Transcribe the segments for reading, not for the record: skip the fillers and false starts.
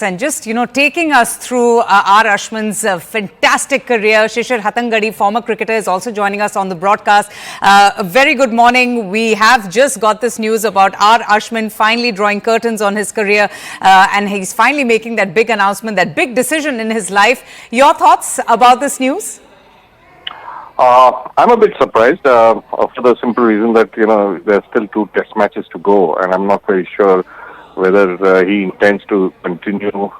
And just, taking us through R. Ashwin's fantastic career, Shishir Hattangadi, former cricketer, is also joining us on the broadcast. A very good morning. We have just got this news about R. Ashwin finally drawing curtains on his career and he's finally making that big announcement, that big decision in his life. Your thoughts about this news? I'm a bit surprised for the simple reason that, there's still 2 test matches to go and I'm not very sure whether he intends to continue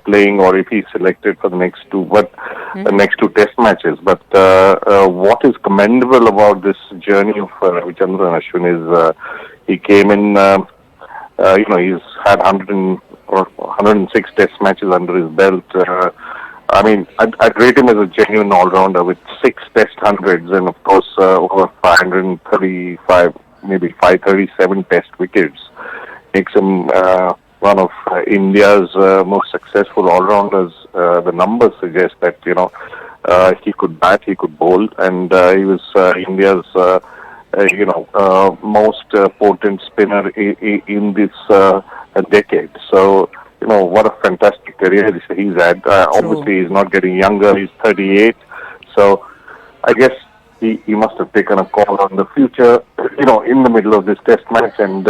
playing or if he's selected for the next 2, the next 2 test matches. But what is commendable about this journey of Ravichandran Ashwin is he came in, he's had 106 test matches under his belt. I'd rate him as a genuine all-rounder with 6 test hundreds and, of course, over 535, maybe 537 test wickets. Makes him one of India's most successful all-rounders. The numbers suggest that, he could bat, he could bowl, and he was India's, most potent spinner in this decade. So, what a fantastic career he's had. Obviously, he's not getting younger. He's 38. So, I guess he must have taken a call on the future, in the middle of this test match. And,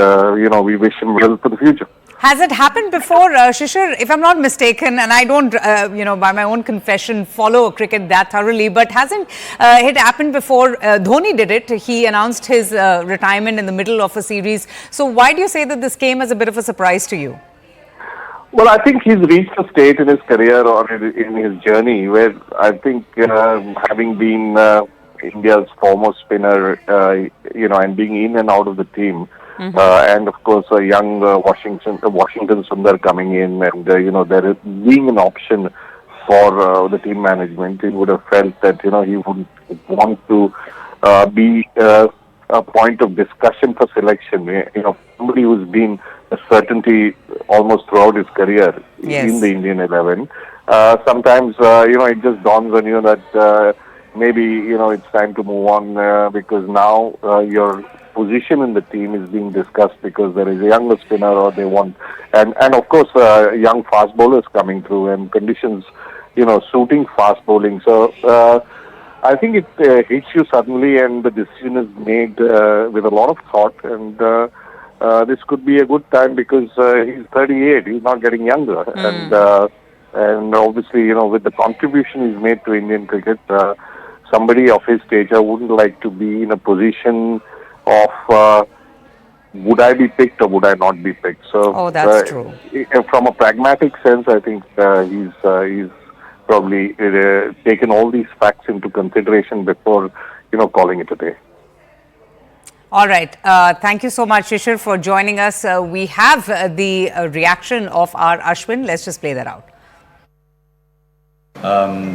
we wish him well for the future. Has it happened before, Shishir? If I'm not mistaken, and I don't, by my own confession, follow cricket that thoroughly, but hasn't it happened before? Dhoni did it. He announced his retirement in the middle of a series. So why do you say that this came as a bit of a surprise to you? Well, I think he's reached a state in his career or in his journey where I think having been India's foremost spinner, and being in and out of the team, and of course a young Washington Sundar coming in, and there is being an option for the team management, he would have felt that he would want to be a point of discussion for selection. Somebody who's been a certainty almost throughout his career in the Indian 11. Sometimes it just dawns on you that maybe it's time to move on because now your position in the team is being discussed because there is a younger spinner or they want, and of course young fast bowlers coming through and conditions suiting fast bowling. So I think it hits you suddenly and the decision is made with a lot of thought, and this could be a good time because he's 38, he's not getting younger, and obviously with the contribution he's made to Indian cricket, somebody of his stature wouldn't like to be in a position of would I be picked or would I not be picked. So that's true. From a pragmatic sense, I think he's probably taken all these facts into consideration before calling it a day. All right. Thank you so much, Shishir, for joining us. We have the reaction of R. Ashwin. Let's just play that out.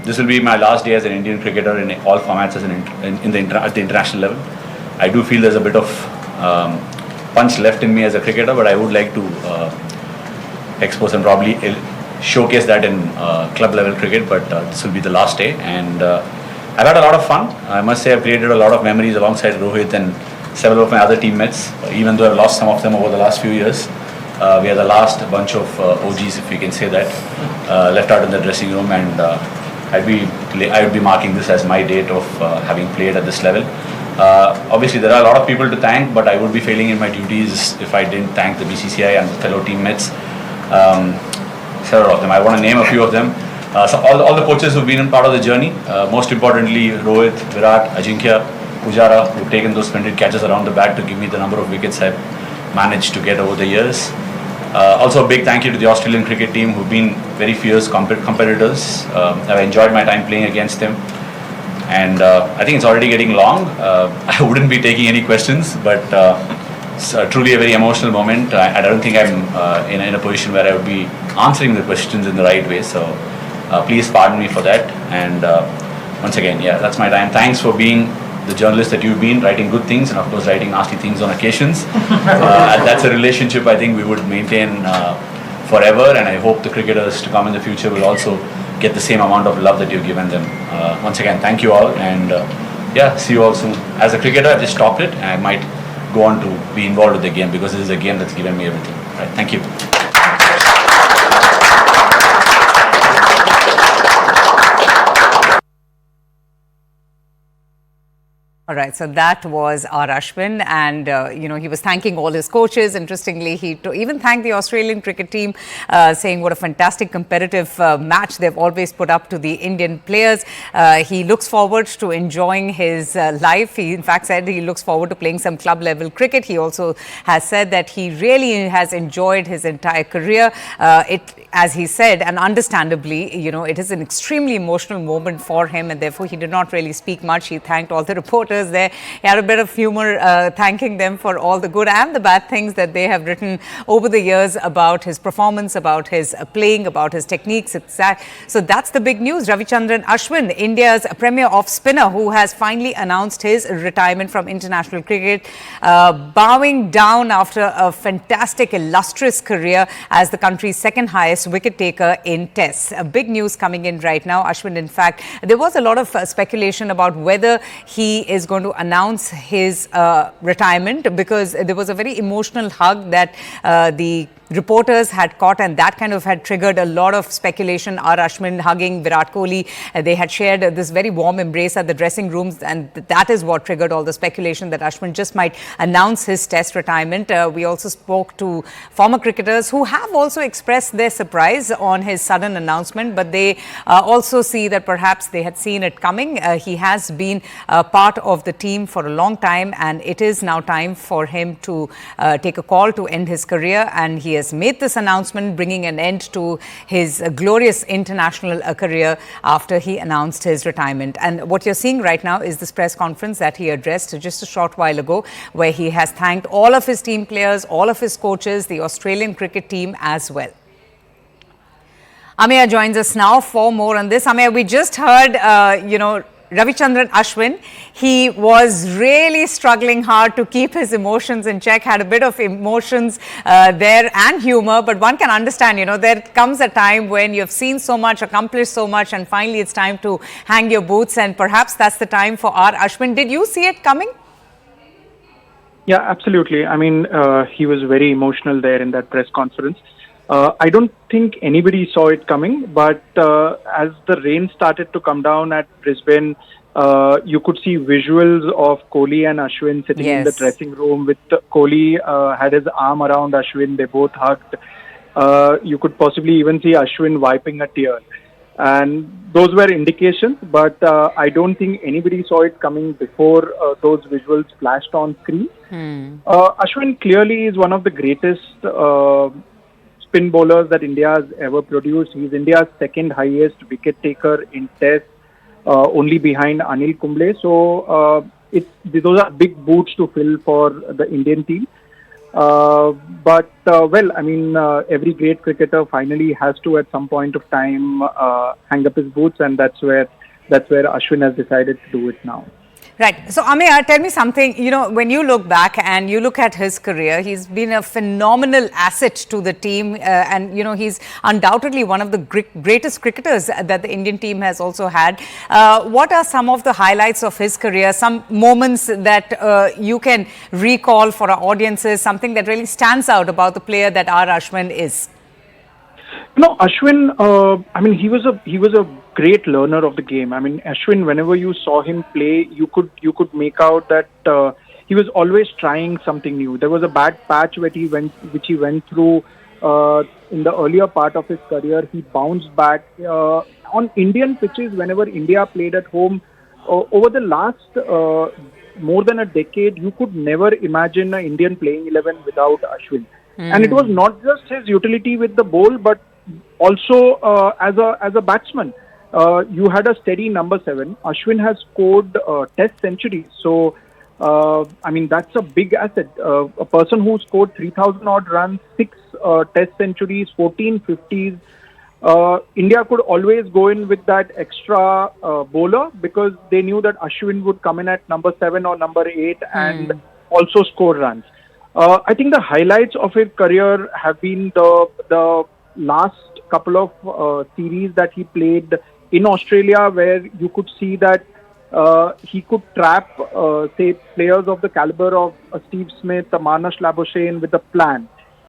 This will be my last day as an Indian cricketer in all formats at the international level. I do feel there's a bit of punch left in me as a cricketer, but I would like to expose and probably showcase that in club level cricket, but this will be the last day, and I've had a lot of fun. I must say I've created a lot of memories alongside Rohit and several of my other teammates, even though I've lost some of them over the last few years. We are the last bunch of OGs, if we can say that, left out in the dressing room, and I would be marking this as my date of having played at this level. Obviously there are a lot of people to thank, but I would be failing in my duties if I didn't thank the BCCI and fellow teammates. Several of them. I want to name a few of them. So all the coaches who've been a part of the journey, most importantly Rohit, Virat, Ajinkya, Pujara, who've taken those splendid catches around the bat to give me the number of wickets I've managed to get over the years. Also a big thank you to the Australian cricket team who've been very fierce competitors. I've enjoyed my time playing against them. And I think it's already getting long. I wouldn't be taking any questions, but it's truly a very emotional moment. I don't think I'm in a position where I would be answering the questions in the right way. So please pardon me for that. And once again, that's my time. Thanks for being the journalist that you've been, writing good things and of course writing nasty things on occasions. And that's a relationship I think we would maintain forever, and I hope the cricketers to come in the future will also get the same amount of love that you've given them. Once again, thank you all, and see you all soon. As a cricketer, I've just stopped it, and I might go on to be involved with the game because this is a game that's given me everything. Right, thank you. All right, so that was R. Ashwin, and he was thanking all his coaches. Interestingly, he even thanked the Australian cricket team, saying what a fantastic competitive match they've always put up to the Indian players. He looks forward to enjoying his life. He, in fact, said he looks forward to playing some club-level cricket. He also has said that he really has enjoyed his entire career. As he said, and understandably, it is an extremely emotional moment for him, and therefore he did not really speak much. He thanked all the reporters there. He had a bit of humor thanking them for all the good and the bad things that they have written over the years about his performance, about his playing, about his techniques. So that's the big news. Ravichandran Ashwin, India's premier off spinner, who has finally announced his retirement from international cricket, bowing down after a fantastic, illustrious career as the country's second highest wicket taker in tests. Big news coming in right now. Ashwin, in fact, there was a lot of speculation about whether he is going to announce his retirement, because there was a very emotional hug that the reporters had caught, and that kind of had triggered a lot of speculation. R. Ashwin hugging Virat Kohli. They had shared this very warm embrace at the dressing rooms, and that is what triggered all the speculation that Ashwin just might announce his test retirement. We also spoke to former cricketers who have also expressed their surprise on his sudden announcement, but they also see that perhaps they had seen it coming. He has been part of the team for a long time, and it is now time for him to take a call to end his career, and he has made this announcement, bringing an end to his glorious international career after he announced his retirement. And what you're seeing right now is this press conference that he addressed just a short while ago, where he has thanked all of his team players, all of his coaches, the Australian cricket team as well. Ameya joins us now for more on this. Ameya, we just heard, Ravichandran Ashwin. He was really struggling hard to keep his emotions in check, had a bit of emotions there and humor, but one can understand, there comes a time when you've seen so much, accomplished so much, and finally it's time to hang your boots, and perhaps that's the time for R. Ashwin. Did you see it coming? Yeah, absolutely. I mean, he was very emotional there in that press conference. I don't think anybody saw it coming, but as the rain started to come down at Brisbane, you could see visuals of Kohli and Ashwin sitting in the dressing room with Kohli had his arm around Ashwin. They both hugged. You could possibly even see Ashwin wiping a tear. And those were indications, but I don't think anybody saw it coming before those visuals flashed on screen. Ashwin clearly is one of the greatest spin bowlers that India has ever produced. He's India's second highest wicket taker in Tests, only behind Anil Kumble. So those are big boots to fill for the Indian team. Every great cricketer finally has to, at some point of time, hang up his boots, and that's where Ashwin has decided to do it now. Right. So, Ameya, tell me something. When you look back and you look at his career, he's been a phenomenal asset to the team. And he's undoubtedly one of the greatest cricketers that the Indian team has also had. What are some of the highlights of his career? Some moments that you can recall for our audiences, something that really stands out about the player that R. Ashwin is? Ashwin, he was a great learner of the game. I mean, Ashwin, whenever you saw him play, you could make out that he was always trying something new. There was a bad patch which he went through in the earlier part of his career. He bounced back on Indian pitches. Whenever India played at home, over the last more than a decade, you could never imagine an Indian playing 11 without Ashwin. And it was not just his utility with the ball, but also as a batsman. You had a steady number 7. Ashwin has scored Test centuries. So, that's a big asset. A person who scored 3,000 odd runs, 6 Test centuries, 14 50s. India could always go in with that extra bowler, because they knew that Ashwin would come in at number 7 or number 8 and also score runs. I think the highlights of his career have been the last couple of series that he played in Australia, where you could see that he could trap, say, players of the caliber of Steve Smith, Marnus Labuschagne with a plan.